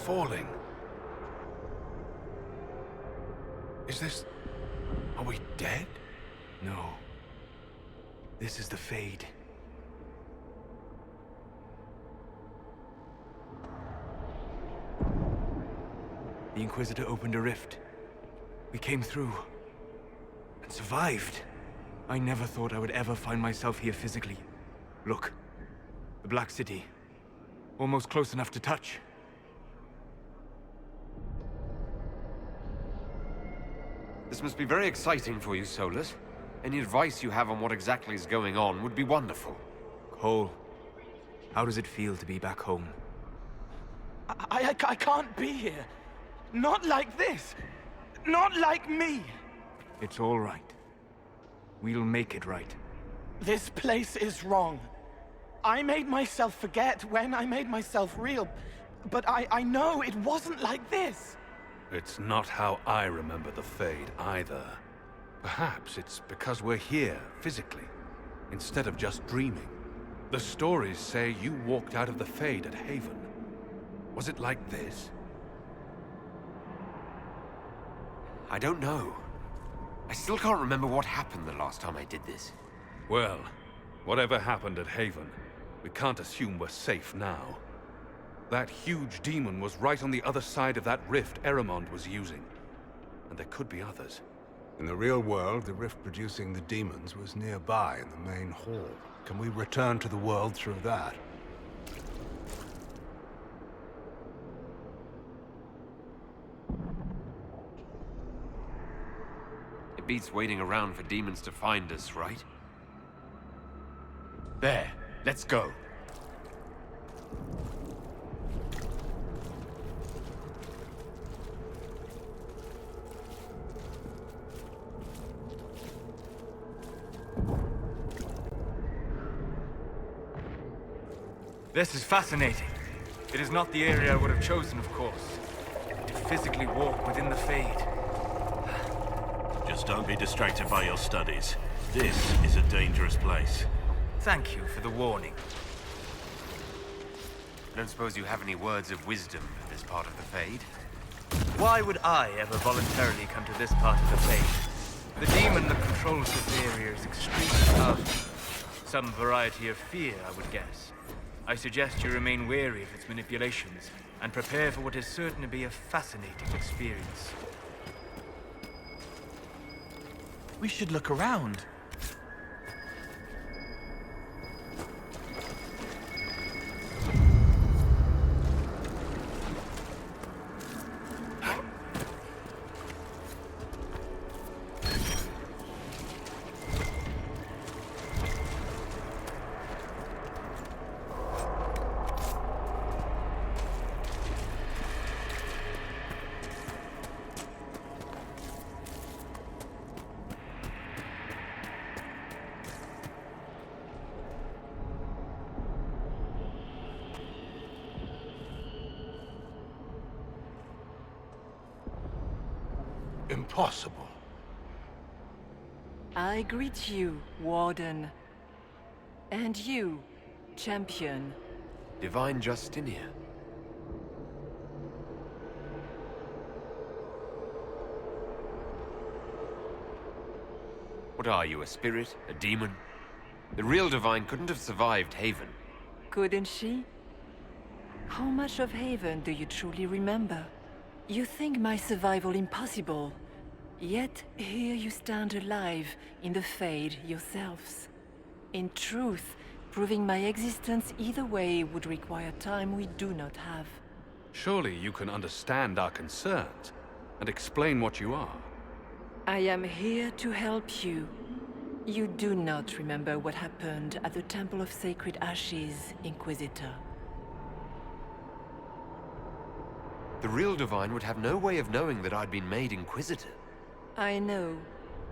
falling. Is this... Are we dead? No. This is the Fade. The Inquisitor opened a rift. We came through. And survived. I never thought I would ever find myself here physically. Look. The Black City. Almost close enough to touch. This must be very exciting for you, Solus. Any advice you have on what exactly is going on would be wonderful. Cole, how does it feel to be back home? I can't be here. Not like this. Not like me. It's all right. We'll make it right. This place is wrong. I made myself forget when I made myself real. But I know it wasn't like this. It's not how I remember the Fade, either. Perhaps it's because we're here, physically, instead of just dreaming. The stories say you walked out of the Fade at Haven. Was it like this? I don't know. I still can't remember what happened the last time I did this. Well, whatever happened at Haven, we can't assume we're safe now. That huge demon was right on the other side of that rift Eramond was using. And there could be others. In the real world, the rift producing the demons was nearby in the main hall. Can we return to the world through that? It beats waiting around for demons to find us, right? There, let's go. This is fascinating. It is not the area I would have chosen, of course. To physically walk within the Fade. Just don't be distracted by your studies. This is a dangerous place. Thank you for the warning. I don't suppose you have any words of wisdom for this part of the Fade? Why would I ever voluntarily come to this part of the Fade? The demon that controls this area is extremely powerful. Some variety of fear, I would guess. I suggest you remain wary of its manipulations, and prepare for what is certain to be a fascinating experience. We should look around. Impossible. I greet you, Warden. And you, Champion. Divine Justinia. What are you, a spirit? A demon? The real Divine couldn't have survived Haven. Couldn't she? How much of Haven do you truly remember? You think my survival impossible, yet here you stand alive in the Fade yourselves. In truth, proving my existence either way would require time we do not have. Surely you can understand our concerns and explain what you are. I am here to help you. You do not remember what happened at the Temple of Sacred Ashes, Inquisitor. The real Divine would have no way of knowing that I'd been made Inquisitor. I know,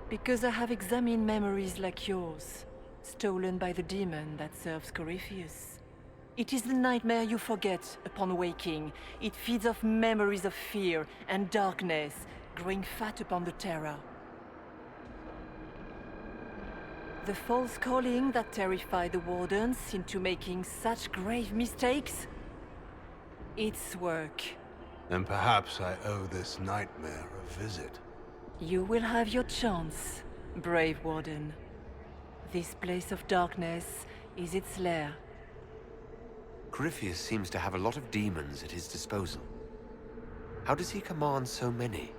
because I have examined memories like yours, stolen by the demon that serves Corypheus. It is the nightmare you forget upon waking. It feeds off memories of fear and darkness, growing fat upon the terror. The false calling that terrified the Wardens into making such grave mistakes? Its work. Then perhaps I owe this nightmare a visit. You will have your chance, brave Warden. This place of darkness is its lair. Corypheus seems to have a lot of demons at his disposal. How does he command so many?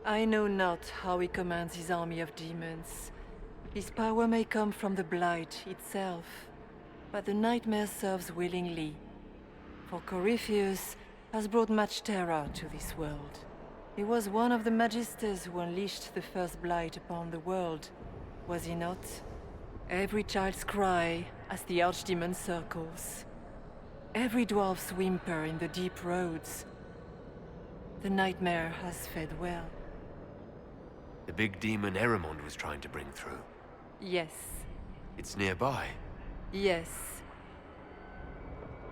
I know not how he commands his army of demons. His power may come from the Blight itself, but the nightmare serves willingly. For Corypheus has brought much terror to this world. He was one of the Magisters who unleashed the first Blight upon the world, was he not? Every child's cry as the Archdemon circles. Every dwarf's whimper in the deep roads. The nightmare has fed well. The big demon Erimond was trying to bring through. Yes. It's nearby. Yes.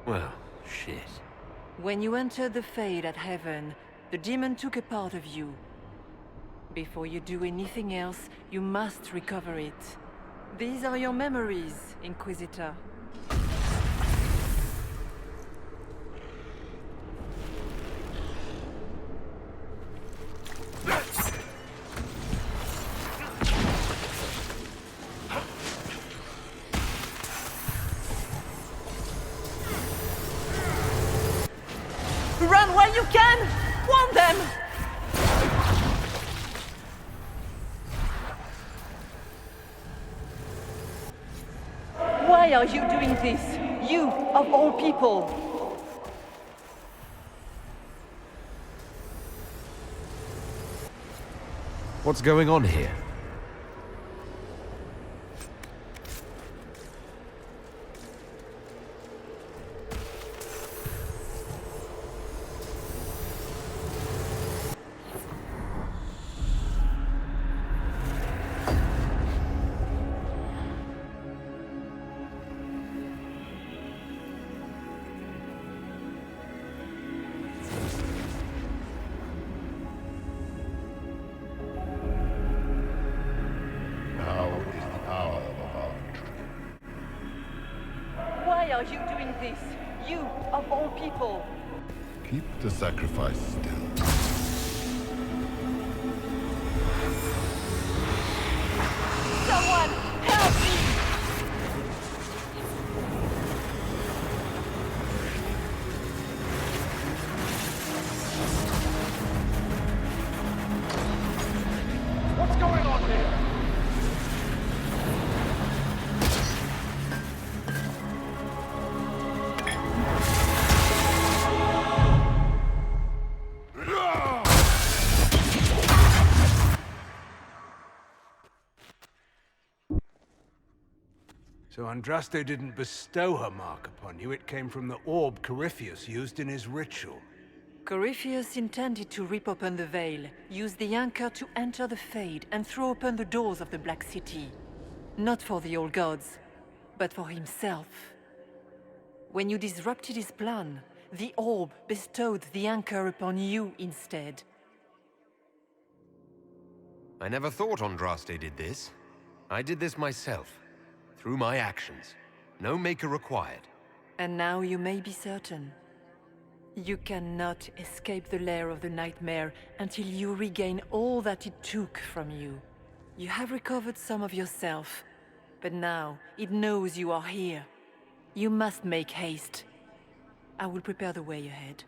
Well, shit. When you entered the Fade at Heaven, the demon took a part of you. Before you do anything else, you must recover it. These are your memories, Inquisitor. Run while you can! Warn them! Why are you doing this? You, of all people! What's going on here? Why are you doing this? You, of all people! Keep the sacrifice still. Someone, help me! What's going on here? So Andraste didn't bestow her mark upon you, it came from the orb Corypheus used in his ritual. Corypheus intended to rip open the veil, use the anchor to enter the Fade, and throw open the doors of the Black City. Not for the old gods, but for himself. When you disrupted his plan, the orb bestowed the anchor upon you instead. I never thought Andraste did this. I did this myself. Through my actions. No maker required. And now you may be certain. You cannot escape the lair of the nightmare until you regain all that it took from you. You have recovered some of yourself, but now it knows you are here. You must make haste. I will prepare the way ahead.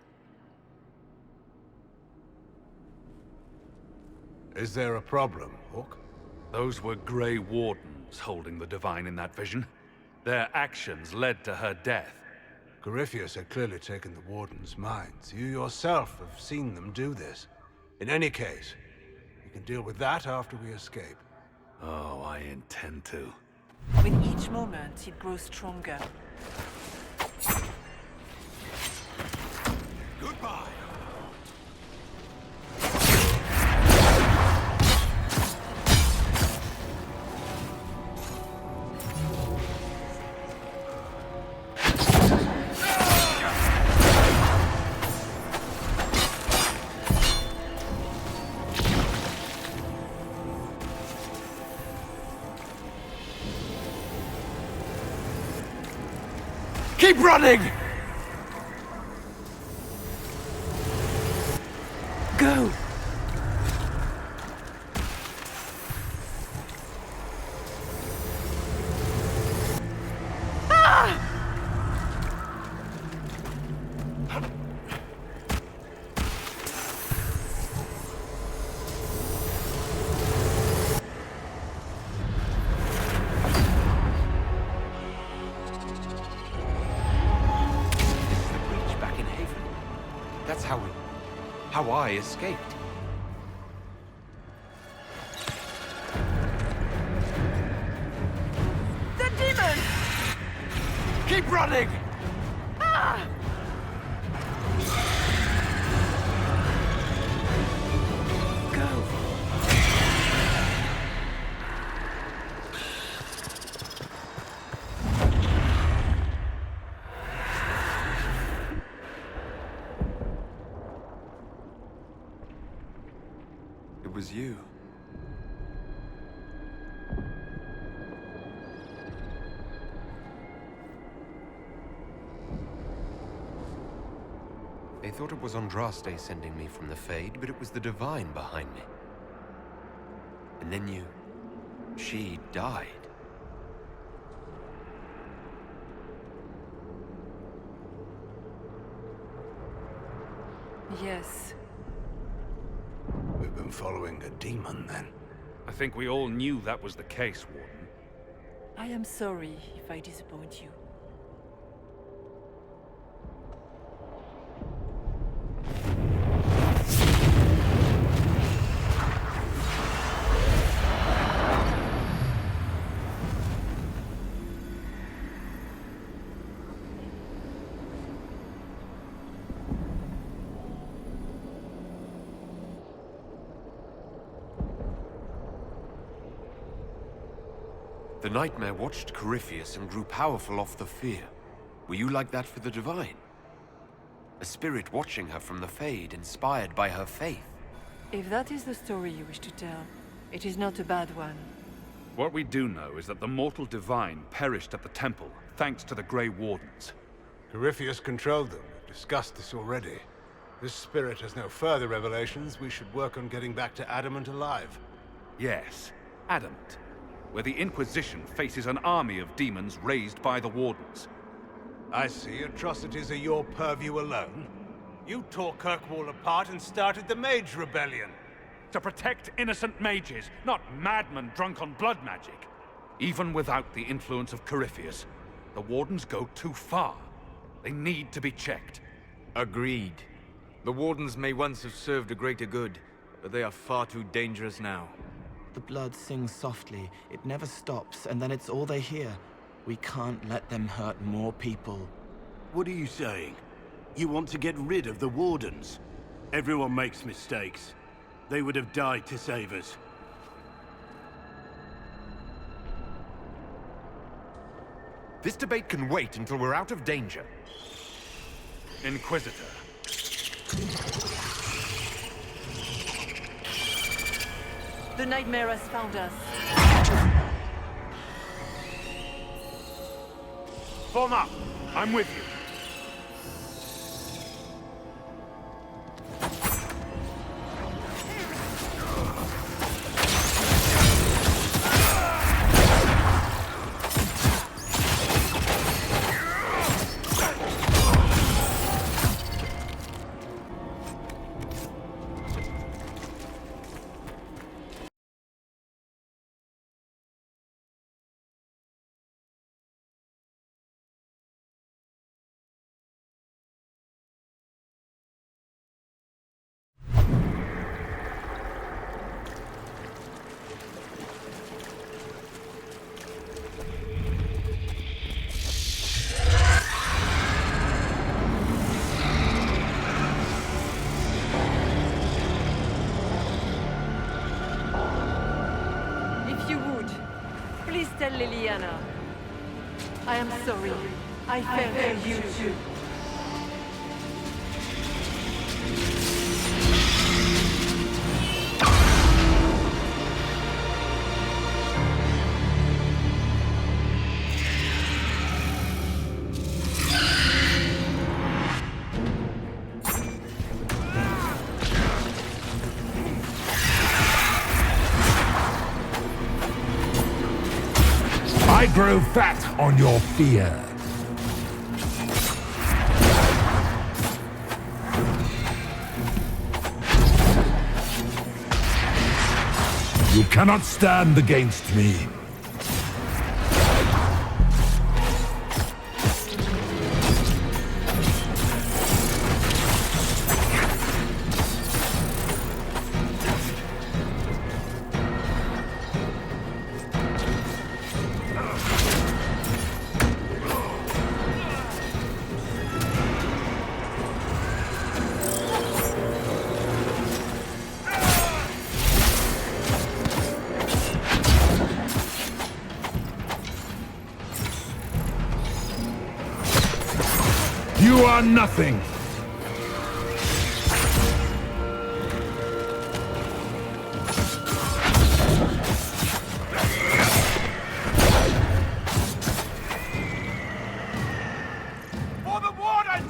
Is there a problem, Hawke? Those were Grey Wardens holding the Divine in that vision. Their actions led to her death. Corypheus had clearly taken the Warden's minds. You yourself have seen them do this. In any case, we can deal with that after we escape. Oh, I intend to. With each moment, it grows stronger. Goodbye! Keep running! Go! How I escaped. The demon! Keep running! Ah! Go! It was you. They thought it was Andraste sending me from the Fade, but it was the Divine behind me. And then she died. Yes. We've been following a demon, then. I think we all knew that was the case, Warden. I am sorry if I disappoint you. The Nightmare watched Corypheus and grew powerful off the fear. Were you like that for the Divine? A spirit watching her from the Fade, inspired by her faith. If that is the story you wish to tell, it is not a bad one. What we do know is that the mortal Divine perished at the temple, thanks to the Grey Wardens. Corypheus controlled them. We've discussed this already. This spirit has no further revelations. We should work on getting back to Adamant alive. Yes, Adamant, where the Inquisition faces an army of demons raised by the Wardens. I see. Atrocities are your purview alone. You tore Kirkwall apart and started the Mage Rebellion. To protect innocent mages, not madmen drunk on blood magic. Even without the influence of Corypheus, the Wardens go too far. They need to be checked. Agreed. The Wardens may once have served a greater good, but they are far too dangerous now. The blood sings softly, it never stops, and then it's all they hear. We can't let them hurt more people. What are you saying? You want to get rid of the Wardens? Everyone makes mistakes. They would have died to save us. This debate can wait until we're out of danger. Inquisitor. The Nightmare has found us. Form up! I'm with you. Please tell Liliana. I am sorry. I fell for you too. grow fat on your fear. You cannot stand against me. You are nothing! For the Wardens!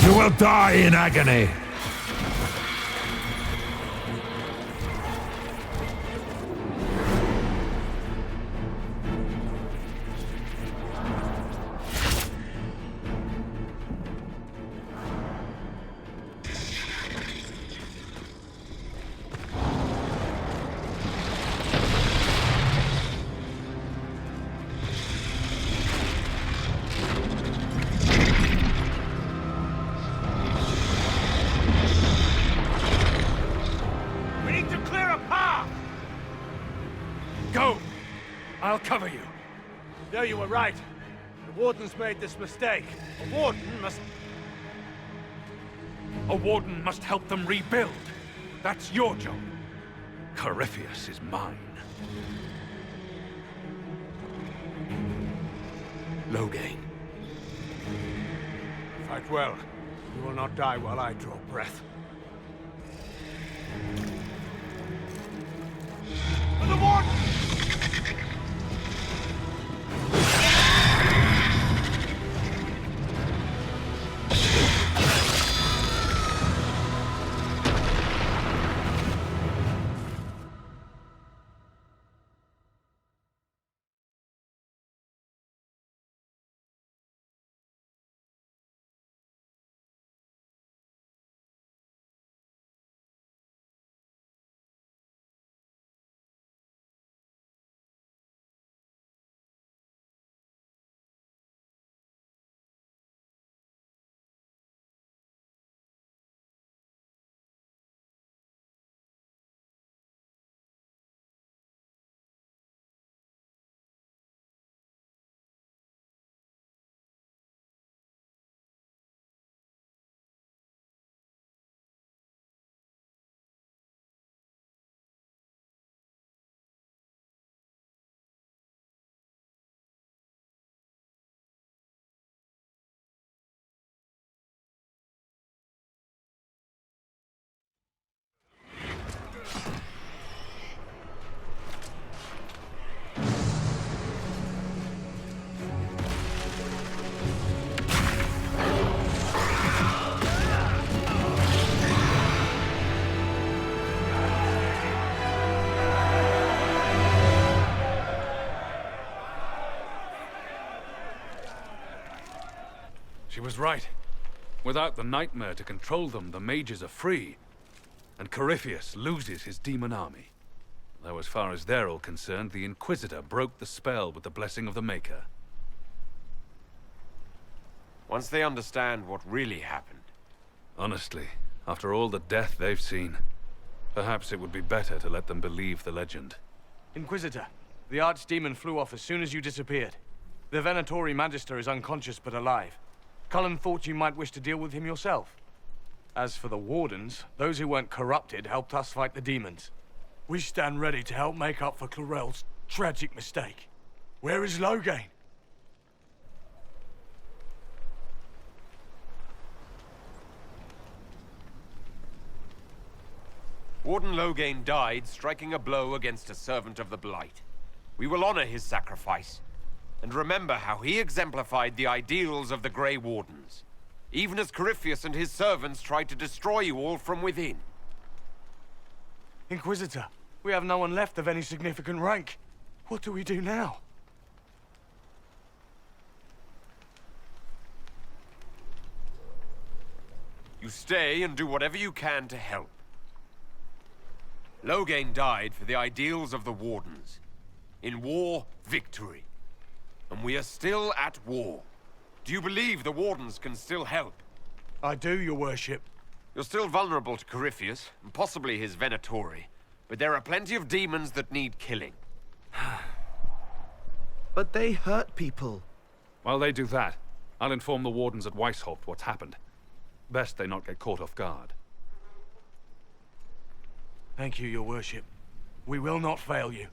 You will die in agony! We need to clear a path! Go! I'll cover you. No, you were right. The Wardens made this mistake. A Warden must... A Warden must help them rebuild. That's your job. Corypheus is mine. Loghain. Fight well. You will not die while I draw breath. For the Warden! She was right. Without the nightmare to control them, the mages are free. And Corypheus loses his demon army. Though as far as they're all concerned, the Inquisitor broke the spell with the blessing of the Maker. Once they understand what really happened. Honestly, after all the death they've seen, perhaps it would be better to let them believe the legend. Inquisitor, the Archdemon flew off as soon as you disappeared. The Venatori Magister is unconscious but alive. Cullen thought you might wish to deal with him yourself. As for the Wardens, those who weren't corrupted helped us fight the demons. We stand ready to help make up for Clorel's tragic mistake. Where is Loghain? Warden Loghain died striking a blow against a servant of the Blight. We will honor his sacrifice, And remember how he exemplified the ideals of the Grey Wardens, even as Corypheus and his servants tried to destroy you all from within. Inquisitor, we have no one left of any significant rank. What do we do now? You stay and do whatever you can to help. Loghain died for the ideals of the Wardens. In war, victory. And we are still at war. Do you believe the Wardens can still help? I do, your worship. You're still vulnerable to Corypheus, and possibly his Venatori. But there are plenty of demons that need killing. But they hurt people. While they do that, I'll inform the Wardens at Weishaupt what's happened. Best they not get caught off guard. Thank you, your worship. We will not fail you.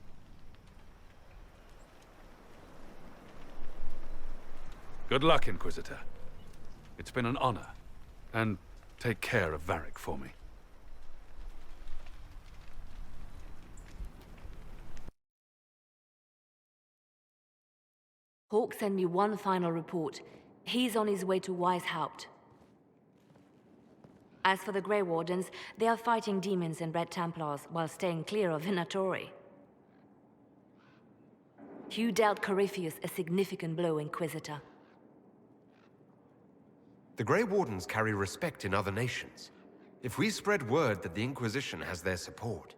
Good luck, Inquisitor. It's been an honor. And take care of Varric for me. Hawke sent me one final report. He's on his way to Weishaupt. As for the Grey Wardens, they are fighting demons and Red Templars while staying clear of Venatori. You dealt Corypheus a significant blow, Inquisitor. The Grey Wardens carry respect in other nations. If we spread word that the Inquisition has their support...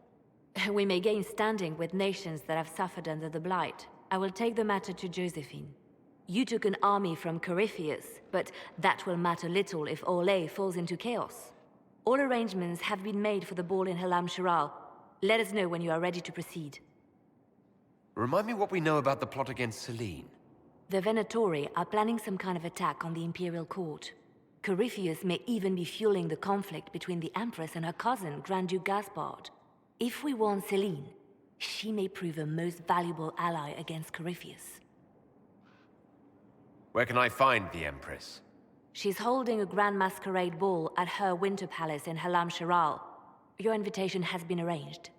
We may gain standing with nations that have suffered under the Blight. I will take the matter to Josephine. You took an army from Corypheus, but that will matter little if Orlais falls into chaos. All arrangements have been made for the ball in Halam Shiral. Let us know when you are ready to proceed. Remind me what we know about the plot against Selene. The Venatori are planning some kind of attack on the Imperial Court. Corypheus may even be fueling the conflict between the Empress and her cousin, Grand Duke Gaspard. If we warn Selene, she may prove a most valuable ally against Corypheus. Where can I find the Empress? She's holding a grand masquerade ball at her winter palace in Halam Shiral. Your invitation has been arranged.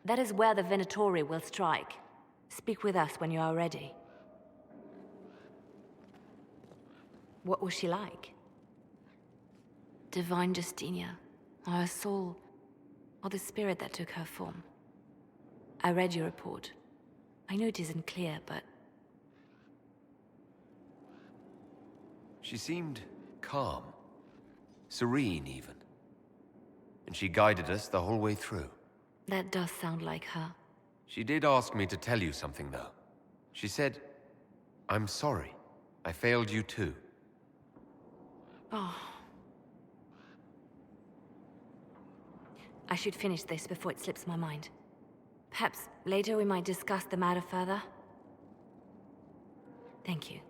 That is where the Venatori will strike. Speak with us when you are ready. What was she like? Divine Justinia, or her soul, or the spirit that took her form. I read your report. I know it isn't clear, but... She seemed calm. Serene, even. And she guided us the whole way through. That does sound like her. She did ask me to tell you something, though. She said, "I'm sorry. I failed you too." Oh. I should finish this before it slips my mind. Perhaps later we might discuss the matter further. Thank you.